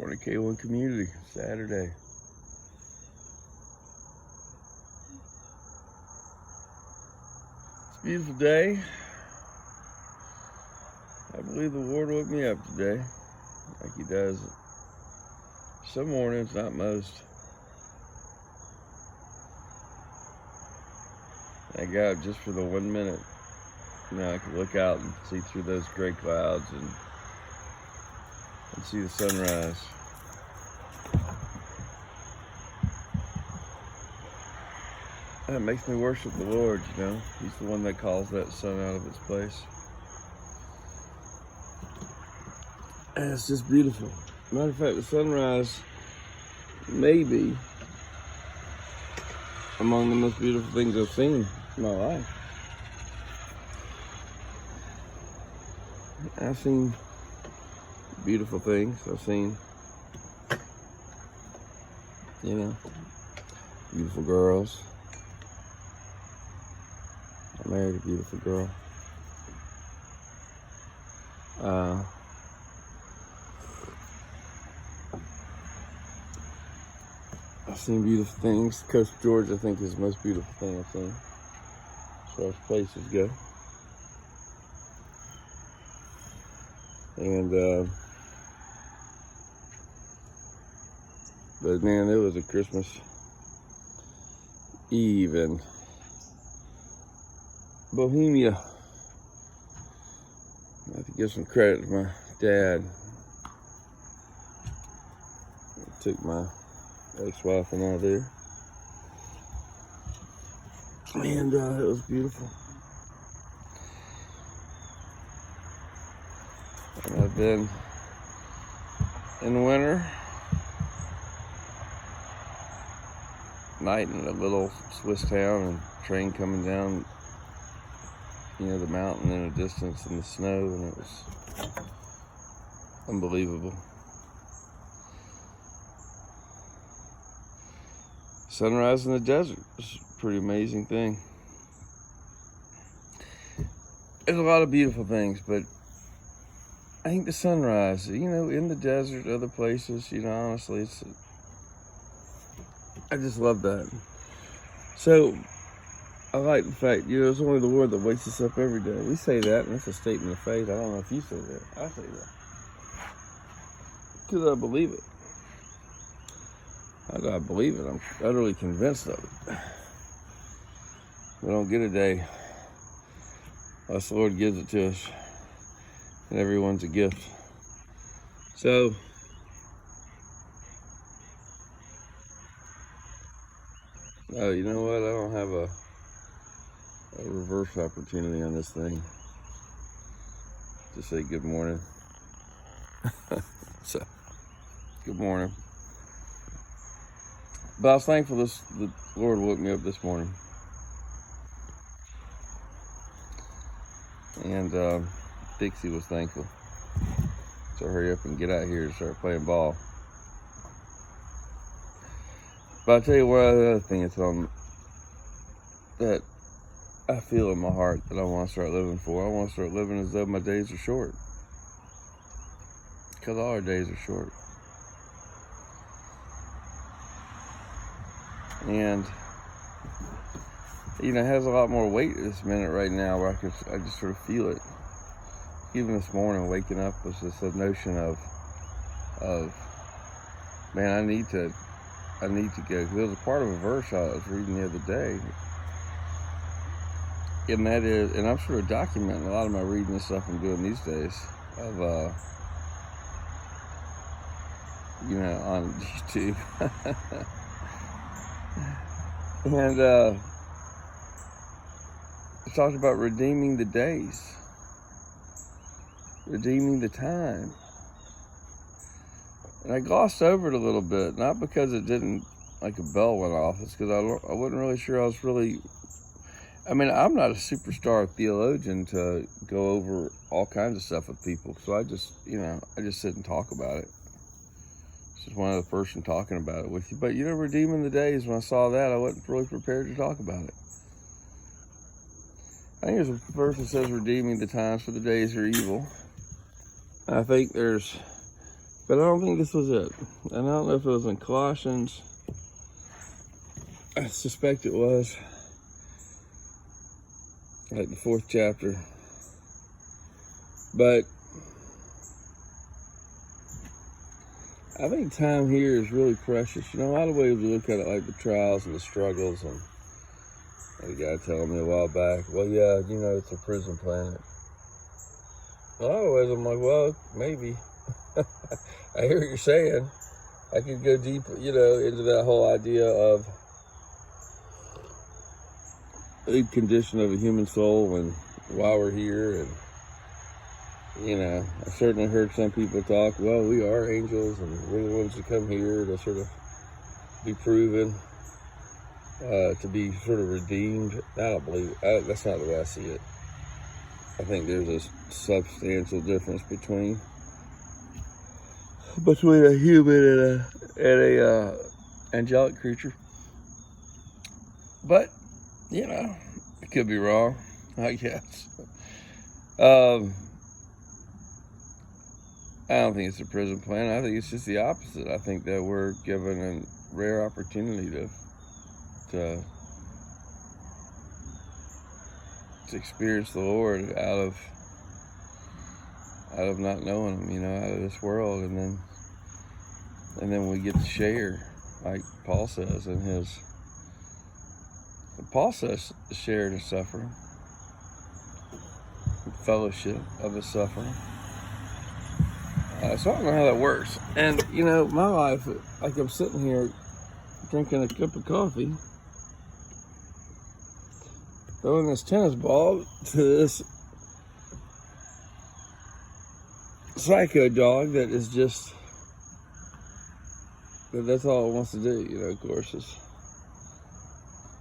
Morning K1 Community, Saturday. It's a beautiful day. I believe the Lord woke me up today, like He does some mornings, not most. I got up just for the 1 minute. I could look out and see through those gray clouds and see the sunrise. That makes me worship the Lord, He's the one that calls that sun out of its place. And it's just beautiful. Matter of fact, the sunrise may be among the most beautiful things I've seen in my life. I've seen beautiful things. I've seen, beautiful girls. I married a beautiful girl. I've seen beautiful things. Coast George, I think, is the most beautiful thing I've seen as far as places go. And, but man, it was a Christmas Eve in Bohemia. I have to give some credit to my dad. I took my ex-wife and I there. And it was beautiful. And I've been in the winter, night in a little Swiss town, and train coming down, the mountain in a distance in the snow, and it was unbelievable. Sunrise in the desert is a pretty amazing thing. There's a lot of beautiful things, but I think the sunrise, in the desert, other places, honestly, I just love that. So, I like the fact, it's only the Lord that wakes us up every day. We say that, and it's a statement of faith. I don't know if you say that. I say that. Because I believe it. How do I believe it? I'm utterly convinced of it. We don't get a day unless the Lord gives it to us. And everyone's a gift. So, you know what? I don't have a reverse opportunity on this thing to say good morning. So, good morning. But I was thankful the Lord woke me up this morning. And Dixie was thankful. So hurry up and get out here and start playing ball. But I'll tell you what other thing is that I feel in my heart that I want to start living for. I want to start living as though my days are short. Because all our days are short. And, it has a lot more weight this minute right now where I just sort of feel it. Even this morning, waking up was just a notion of man, I need to go. There was a part of a verse I was reading the other day. And that is, and I'm sort of documenting a lot of my reading and stuff I'm doing these days of, on YouTube. And it talks about redeeming the days, redeeming the time. And I glossed over it a little bit, not because it didn't, like a bell went off. It's because I wasn't really sure I was really, I'm not a superstar theologian to go over all kinds of stuff with people. So I just, I just sit and talk about it. This is one other person talking about it with you. But, redeeming the days, when I saw that, I wasn't really prepared to talk about it. I think there's a verse that says redeeming the times, for the days are evil. I think there's But I don't think this was it. And I don't know if it was in Colossians. I suspect it was. Like the 4th chapter. But I think time here is really precious. You know, a lot of ways we look at it, like the trials and the struggles. And the guy telling me a while back, well, yeah, you know, it's a prison planet. A lot of ways I'm like, well, maybe. I hear what you're saying. I could go deep, you know, into that whole idea of the condition of a human soul and why we're here. And, you know, I certainly heard some people talk, well, we are angels and we're the ones that come here to sort of be proven, to be sort of redeemed. I don't believe it. That's not the way I see it. I think there's a substantial difference between a human and a angelic creature. But, you know, I could be wrong, I guess. I don't think it's a prison planet. I think it's just the opposite. I think that we're given a rare opportunity to experience the Lord out of not knowing Him, you know, out of this world, and then we get to share, like Paul says in his. Paul says share in His suffering, fellowship of His suffering. So I don't know how that works. And you know, my life, like I'm sitting here drinking a cup of coffee, throwing this tennis ball to this psycho dog that is just, that's all it wants to do, you know, of course, is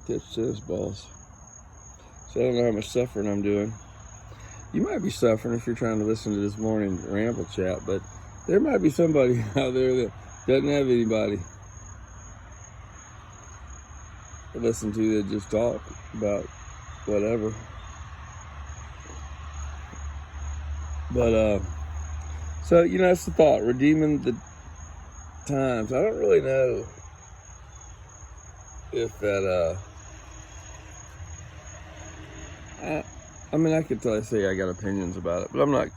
catch tennis balls. So I don't know how much suffering I'm doing. You might be suffering if you're trying to listen to this morning ramble chat, but there might be somebody out there that doesn't have anybody to listen to that just talk about whatever. But, so, you know, that's the thought, redeeming the times. I don't really know if that, I mean, I could say I got opinions about it, but I'm not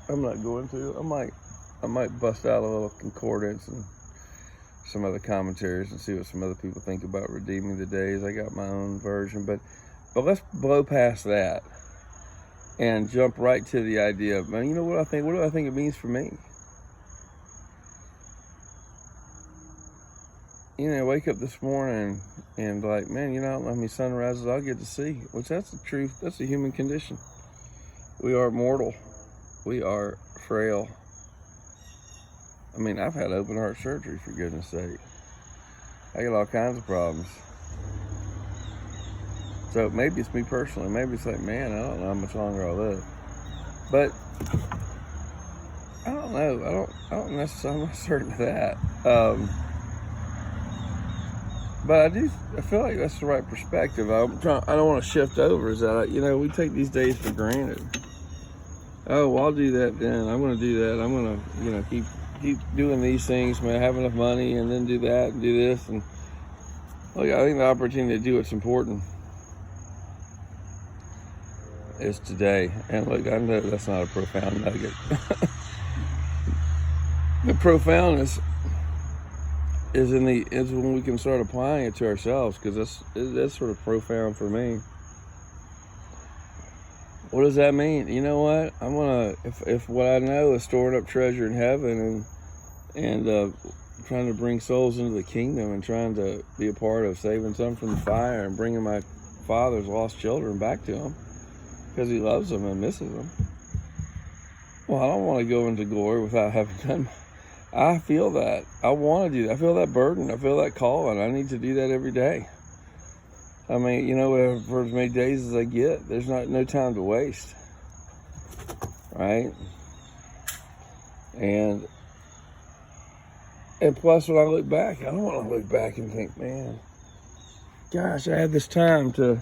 going to. I might bust out a little concordance and some other commentaries and see what some other people think about redeeming the days. I got my own version, but let's blow past that and jump right to the idea of, man, you know what I think? What do I think it means for me? You know, wake up this morning and like, man, you know how many sunrises I'll get to see, which that's the truth. That's the human condition. We are mortal. We are frail. I mean, I've had open heart surgery, for goodness sake. I got all kinds of problems. So maybe it's me personally. Maybe it's like, man, I don't know how much longer I'll live. But I don't know. I don't necessarily, I'm not certain of that. But I feel like that's the right perspective. I don't want to shift over. Is that, you know, we take these days for granted. Oh, well, I'll do that then. I'm going to do that. I'm going to, you know, keep doing these things, man, have enough money, and then do that and do this. And look, I think the opportunity to do what's important is today. And look, I know that's not a profound nugget. The profoundness is when we can start applying it to ourselves, because that's sort of profound for me. What does that mean? You know what? I'm gonna, if what I know is storing up treasure in heaven and trying to bring souls into the kingdom and trying to be a part of saving some from the fire and bringing my Father's lost children back to Him because He loves them and misses them. Well, I don't want to go into glory without having done. I feel that. I want to do that. I feel that burden. I feel that calling. I need to do that every day. I mean, you know, for as many days as I get, there's no time to waste, right? And plus, when I look back, I don't want to look back and think, man, gosh, I had this time to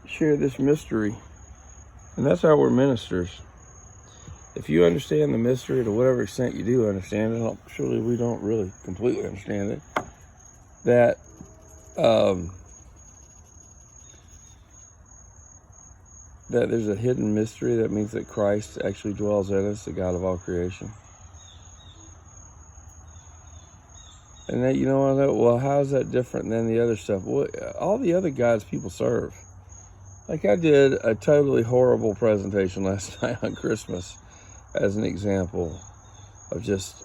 share this mystery. And that's how we're ministers. if you understand the mystery to whatever extent you do understand it, surely we don't really completely understand it, that that there's a hidden mystery that means that Christ actually dwells in us, the God of all creation. And that, you know, well, how is that different than the other stuff? Well, all the other gods people serve. Like I did a totally horrible presentation last night on Christmas as an example of just,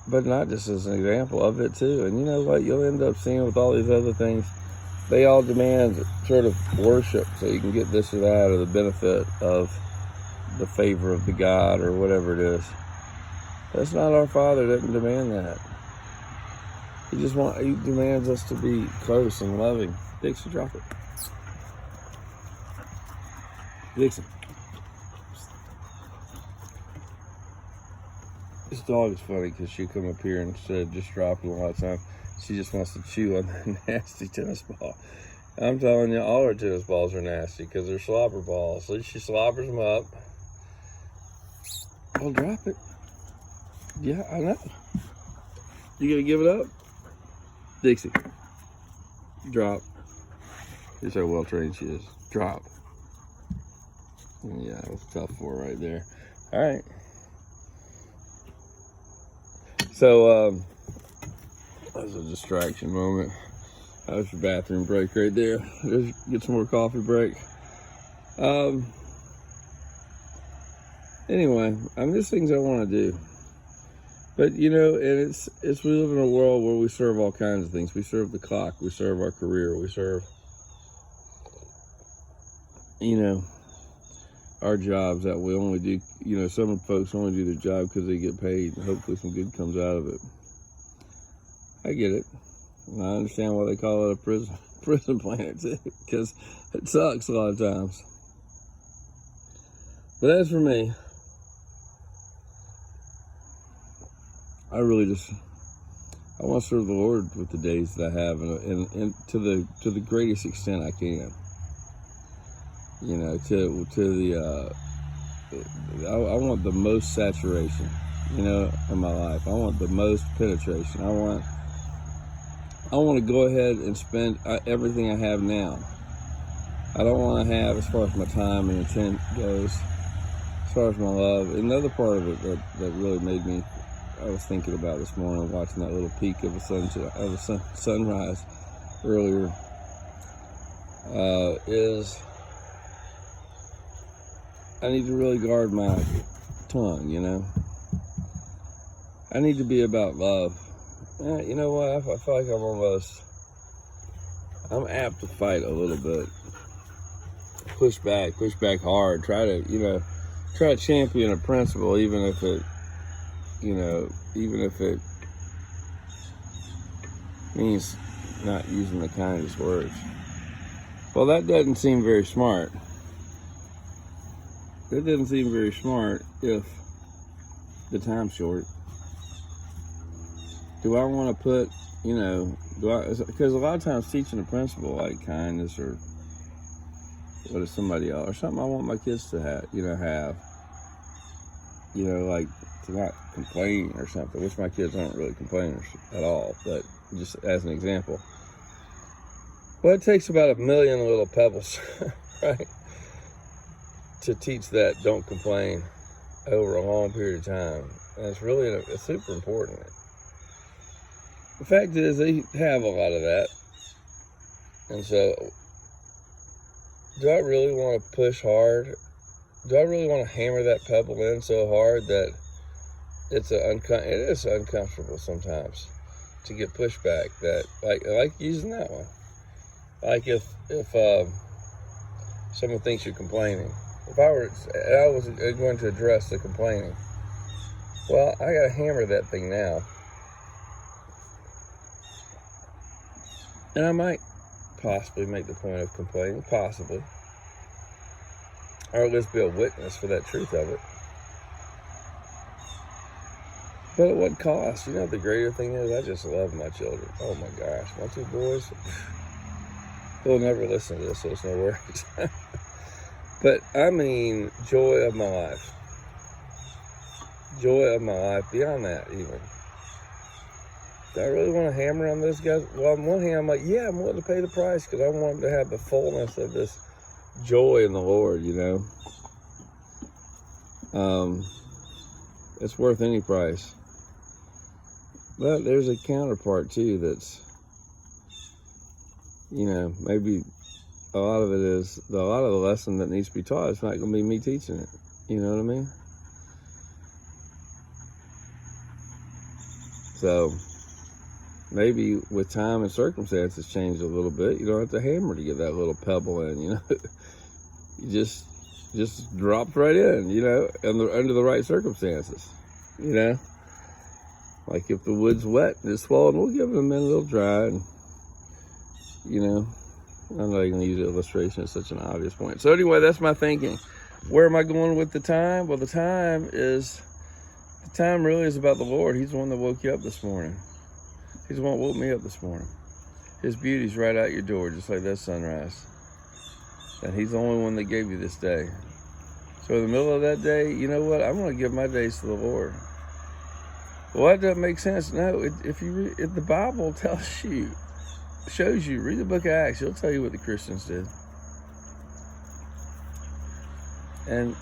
but not just as an example of it too. And you know what you'll end up seeing with all these other things, they all demand sort of worship so you can get this or that or the benefit of the favor of the God or whatever it is. That's not our Father. Doesn't demand that. He demands us to be close and loving. Dixie, drop it. Dixie. This dog is funny because she'll come up here and instead of just dropping a lot of time, she just wants to chew on that nasty tennis ball. I'm telling you, all her tennis balls are nasty because they're slobber balls. So she slobbers them up. I'll drop it. Yeah, I know. You gonna give it up? Dixie. Drop. Here's how well trained she is. Drop. Yeah, it was tough for her right there. All right. So, that was a distraction moment. That was your bathroom break right there. Just get some more coffee break. Anyway, there's things I want to do. But, you know, and it's we live in a world where we serve all kinds of things. We serve the clock. We serve our career. We serve, you know, our jobs that we only do. You know, some folks only do their job because they get paid. And hopefully some good comes out of it. I get it. And I understand why they call it a prison planet, too. Because it sucks a lot of times. But as for me, I want to serve the Lord with the days that I have, and to the greatest extent I can. You know, I want the most saturation, you know, in my life. I want the most penetration. I want to go ahead and spend everything I have now. I don't want to have, as far as my time and intent goes, as far as my love. Another part of it that really made me, I was thinking about this morning, watching that little peak of a sunrise earlier, is I need to really guard my tongue, you know. I need to be about love. You know what? I feel like I'm apt to fight a little bit. Push back hard. Try to champion a principle, even if it means not using the kindest words. Well, that doesn't seem very smart. That doesn't seem very smart if the time's short. Do I want to put, because a lot of times teaching a principle like kindness or what is somebody else, or something I want my kids to have, like to not complain or something, which my kids aren't really complainers at all, but just as an example. Well, it takes about 1 million little pebbles, right, to teach that don't complain over a long period of time. And it's really it's super important. The fact is, they have a lot of that. And so, do I really want to push hard? Do I really want to hammer that pebble in so hard that it is uncomfortable sometimes to get pushback? That like using that one. Like if someone thinks you're complaining. If I was going to address the complaining, well, I got to hammer that thing now. And I might possibly make the point of complaining, possibly. Or at least be a witness for that truth of it. But at what cost? You know what the greater thing is? I just love my children. Oh my gosh, my two boys. They'll never listen to this, so it's no worries. But I mean, joy of my life. Joy of my life, beyond that even. Do I really want to hammer on this, guys? Well, on one hand, I'm like, yeah, I'm willing to pay the price because I want to have the fullness of this joy in the Lord, you know. It's worth any price. But there's a counterpart too that's, you know, maybe a lot of the lesson that needs to be taught. It's not going to be me teaching it. You know what I mean? So maybe with time and circumstances change a little bit. You don't have to hammer to get that little pebble in, you know. You just dropped right in, you know, under the right circumstances, you know. Like if the wood's wet and it's swollen, we'll give it a minute, it'll dry, and, you know, I'm not even going to use the illustration, it's such an obvious point. So anyway, that's my thinking. Where am I going with the time? Well, the time really is about the Lord. He's the one that woke you up this morning. He's the one that woke me up this morning. His beauty's right out your door, just like that sunrise. And he's the only one that gave you this day. So in the middle of that day, you know what? I'm going to give my days to the Lord. Well, that doesn't make sense. No, if the Bible shows you, read the book of Acts, it'll tell you what the Christians did. And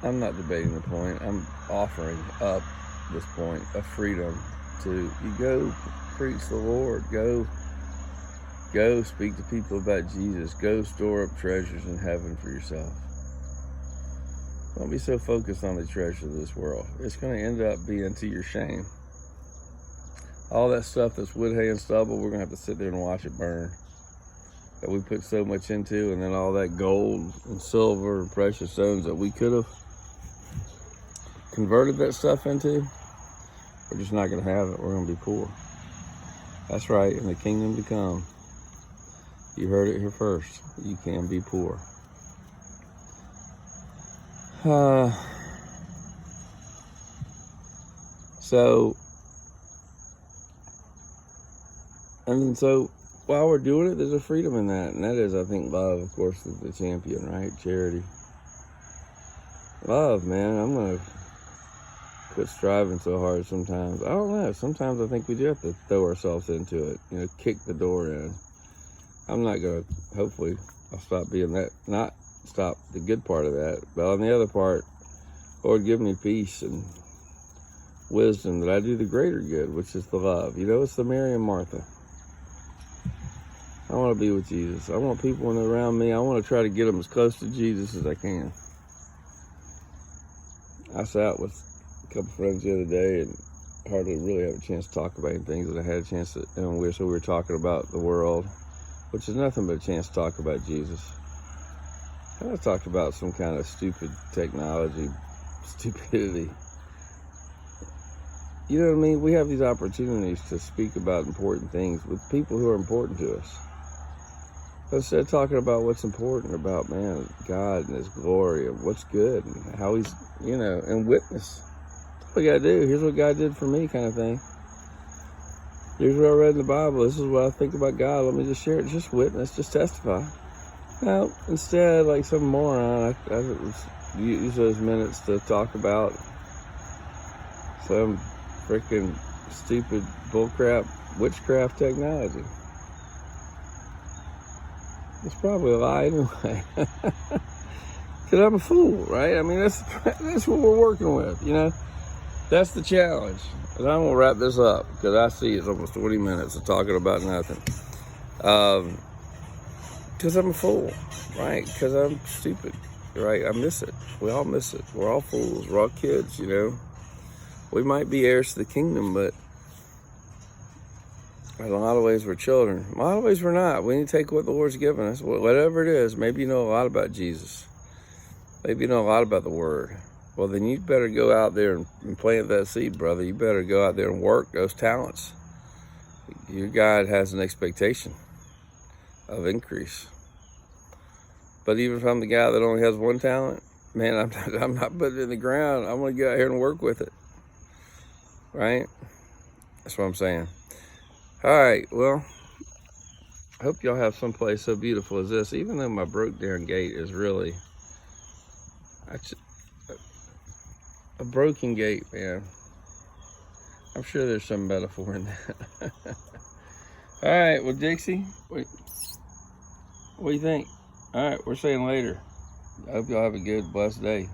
I'm not debating the point. I'm offering up this point of freedom to you. Go preach the Lord. Go speak to people about Jesus. Go store up treasures in heaven for yourself. Don't be so focused on the treasure of this world. It's going to end up being to your shame. All that stuff that's wood, hay, and stubble, we're going to have to sit there and watch it burn. That we put so much into, and then all that gold and silver and precious stones that we could have converted that stuff into, we're just not going to have it. We're going to be poor. That's right, in the kingdom to come. You heard it here first. You can be poor. So while we're doing it, there's a freedom in that. And that is, I think, love, of course, is the champion, right? Charity. Love, man. I'm going to quit striving so hard sometimes. I don't know. Sometimes I think we do have to throw ourselves into it. You know, kick the door in. I'm not going to, hopefully, I'll stop being that, not stop the good part of that. But on the other part, Lord, give me peace and wisdom that I do the greater good, which is the love. You know, it's the Mary and Martha. I want to be with Jesus. I want people when they're around me, I want to try to get them as close to Jesus as I can. I sat with a couple friends the other day and hardly really have a chance to talk about anything, but I had a chance to, and we were talking about the world, which is nothing but a chance to talk about Jesus. And I talked about some kind of stupid technology, stupidity. You know what I mean? We have these opportunities to speak about important things with people who are important to us. Instead of talking about what's important about, man, God and his glory and what's good and how he's, you know, and witness. That's what we got to do. Here's what God did for me, kind of thing. Here's what I read in the Bible. This is what I think about God. Let me just share it. Just witness. Just testify. Now, instead, like some moron, I use those minutes to talk about some freaking stupid bullcrap witchcraft technology. It's probably a lie anyway. Because I'm a fool, right? I mean, that's what we're working with, you know? That's the challenge. And I'm going to wrap this up because I see it's almost 20 minutes of talking about nothing. Because I'm a fool, right? Because I'm stupid, right? I miss it. We all miss it. We're all fools. We're all kids, you know? We might be heirs to the kingdom, but in a lot of ways we're children. In a lot of ways we're not. We need to take what the Lord's given us, whatever it is. Maybe you know a lot about Jesus. Maybe you know a lot about the Word. Well, then you better go out there and plant that seed, brother. You better go out there and work those talents. Your God has an expectation of increase. But even if I'm the guy that only has one talent, man, I'm not putting it in the ground. I'm going to get out here and work with it. Right? That's what I'm saying. All right, well, I hope y'all have someplace so beautiful as this, even though my broke down gate is really That's a broken gate, man. I'm sure there's some metaphor in that. All right, well, Dixie, what do you think? All right, we're saying later. I hope y'all have a good, blessed day.